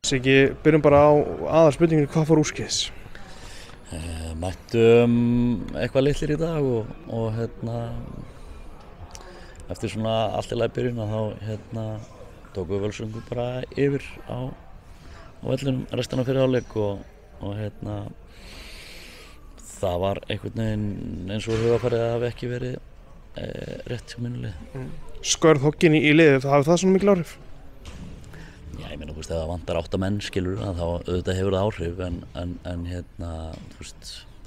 Siggi, byrjum bara á aðalspurningin, hvað fór úrskeiðis? Mættum eitthvað litlir í dag og eftir svona allt í lagi byrjun þá tókum við Völsungur bara yfir á vellinum restina fyrir hálfleik og það var einhvern veginn eins og hugarfarið að hafi ekki verið rétt hjá mínu liði. Skörð hogginn í liðið, hafði það svona mikil áhrif? Já, ég meina, þú veist, ef það vantar 8 menn, skilur þá auðvitað hefur það áhrif en þú veist,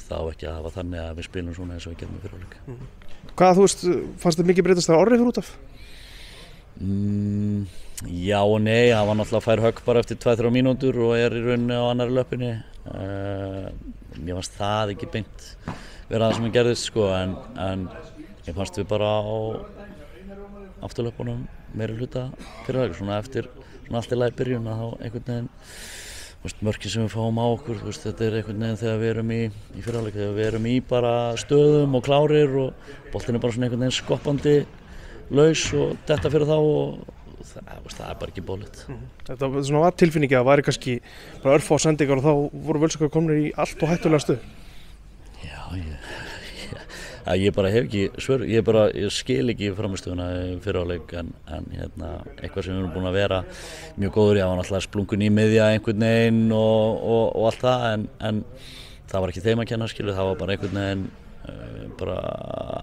þá ekki að hafa þannig að við spilum svona eins og við gerum í fyrirhálfleik. Hvað, þú veist, fannst þið mikið breytast þegar Orri fyrir út af? Já og nei, hann var náttúrulega fær högg bara eftir 2-3 mínútur og í rauninni á annarri löppinni. Mér fannst það ekki beint vera það sem ég gerðist, sko, en ég fannst við bara á afturlöpunum meiri hluta fyrirhálfleik, svona eftir svona allt í lagi byrjun að þá einhvern veginn mörkin sem við fáum á okkur, þetta einhvern veginn þegar við erum í fyrirhálfleik, þegar við erum í bara stöðum og klárir og boltinn bara svona einhvern veginn skoppandi laus og detta fyrir þá og það bara ekki bólit. Þetta svona var tilfinningi að væri kannski bara örfá sendingar og þá voru Völsungar komnir í allt og hættulega stöð. Já, ég bara hef ekki svör, ég skil ekki framistöðuna í fyrirhálfleik en eitthvað sem við erum búin að vera mjög góður í, það var náttúrulega splungun í miðja einhvern veginn og allt það en það var ekki þeim að kenna, skilu, það var bara einhvern veginn bara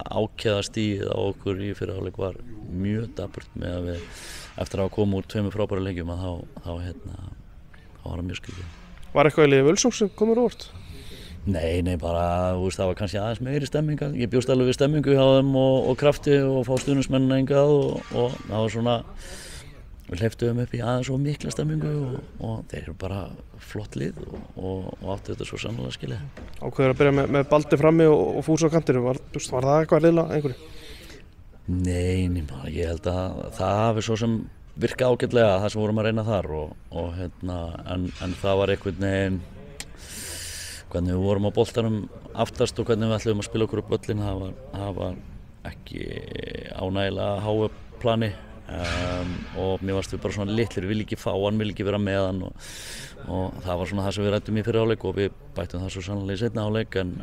ákveðastigið á okkur í fyrirhálfleik var mjög dapurt með að við eftir að koma úr 2 frábæra leikjum að þá var það mjög skrítið. Var eitthvað í liði Völsungs sem komur óvart? Nei, bara, þú veist, það var kannski aðeins meiri stemming. Ég bjóst alveg við stemmingu hjá þeim og krafti og fá stuðningsmennina hingað og það var svona, við hleyptum upp í aðeins og mikla stemmingu og þeir eru bara flott lið og áttu þetta svo sannlega skilið. Ákveður að byrja með Baldi frammi og Fúsa á kantinu, var það eitthvað að liðla einhverju? Nei, ég held að það hafi svo sem virka ágætlega það sem vorum að reyna þar en það var einhvern veginn hvernig við vorum á boltanum aftast og hvernig við ætlum að spila okkur upp völlin, það var ekki ánægilega háu plani og mér varst við bara svona litlir, vil ekki fá hann, vil ekki vera með hann og það var svona það sem við ræddum í fyrri hálfleik og við bættum það svo sannlega í seinni hálfleik en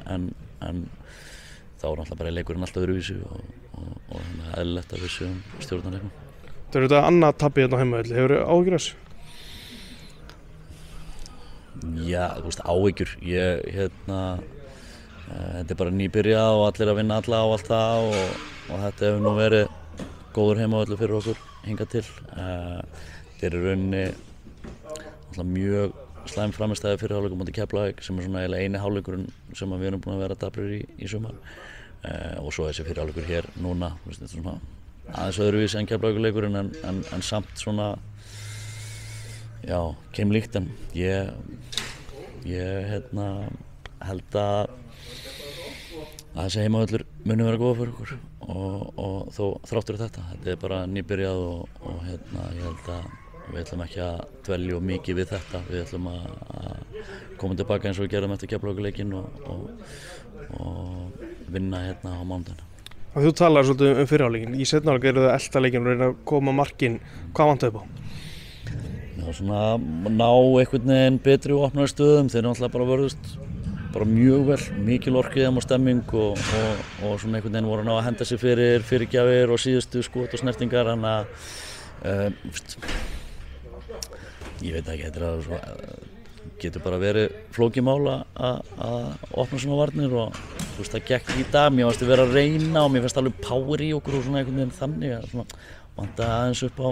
þá var náttúrulega bara leikurinn alltaf öðruvísi og eðlilegt að við séum stjórnarleiknum. Það eru þetta annað tapið hérna á heimavelli, hefurðu áhyggjur af þessu? Já, þú veist, áhyggjur, þetta bara nýbyrjað og allir að vinna alla á allt það og þetta hefur nú verið góður heimavöllur fyrir okkur hingað til. Þetta í rauninni mjög slæm framistæði fyrir hálfleikum móti Keflavík sem svona eiginlega eini hálfleikurinn sem við erum búin að vera daprir í sumar og svo þessi fyrir hálfleikur hér núna, þetta er svona aðeins öðruvísi en Keflavíkurleikurinn en samt svona já, keimlíkt en ég held að þessi heimavöllur muni vera góða fyrir okkur og þó þráttur þetta er bara nýbyrjað og ég held að við ætlum ekki að dvelja mikið við þetta, við ætlum að koma tilbaka eins og við gerðum eftir Keflavíkurleikinn og vinna á mánudaginn. Þú talar svolítið fyrri hálfleikinn, í seinni hálfleik eru það elta leikinn og reyna að koma markinn, hvað vantaði upp á? Já, svona ná einhvern veginn betri og opnari stöðum, þeir náttúrulega bara vörðust bara mjög vel, mikil orku í þeim og stemming og svona einhvern veginn voru að henda sig fyrir fyrirgjafir og síðustu skot og snertingar, þannig að ég veit ekki, þetta getur bara verið flókið mál að opna svona varnir og þú veist, það gekk í dag, mér fannst að vera að reyna og mér fannst alveg power í okkur og svona einhvern veginn þannig að svona vantaði aðeins upp á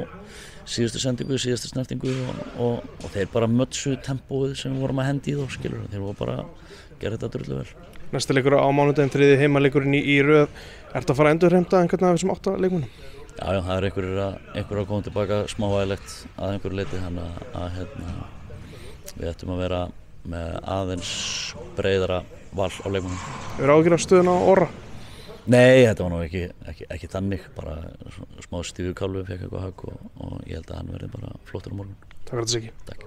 síðustu sendingu, síðustu snertingu og þeir bara mötsu tempóið sem við vorum að hendi í þá, skilur, þeir voru bara að gera þetta drullu vel. Næsta leikur á mánudaginn, 3. heimaleikurinn í röð, ertu að fara að endurheimta einhvern af þessum 8 leikmönnum? Já, það er einhver að koma tilbaka smávægilegt að einhverju leyti, þannig að við ættum að vera með aðeins breiðara val á leikmönnum. Hefur áhyggjur af stöðuna á Orra? Nei, þetta var nú ekki þannig, bara smá stífur kálfu, fekk eitthvað högg og ég held að hann verði bara flottur á morgun. Takk fyrir þetta, Siggi. Takk.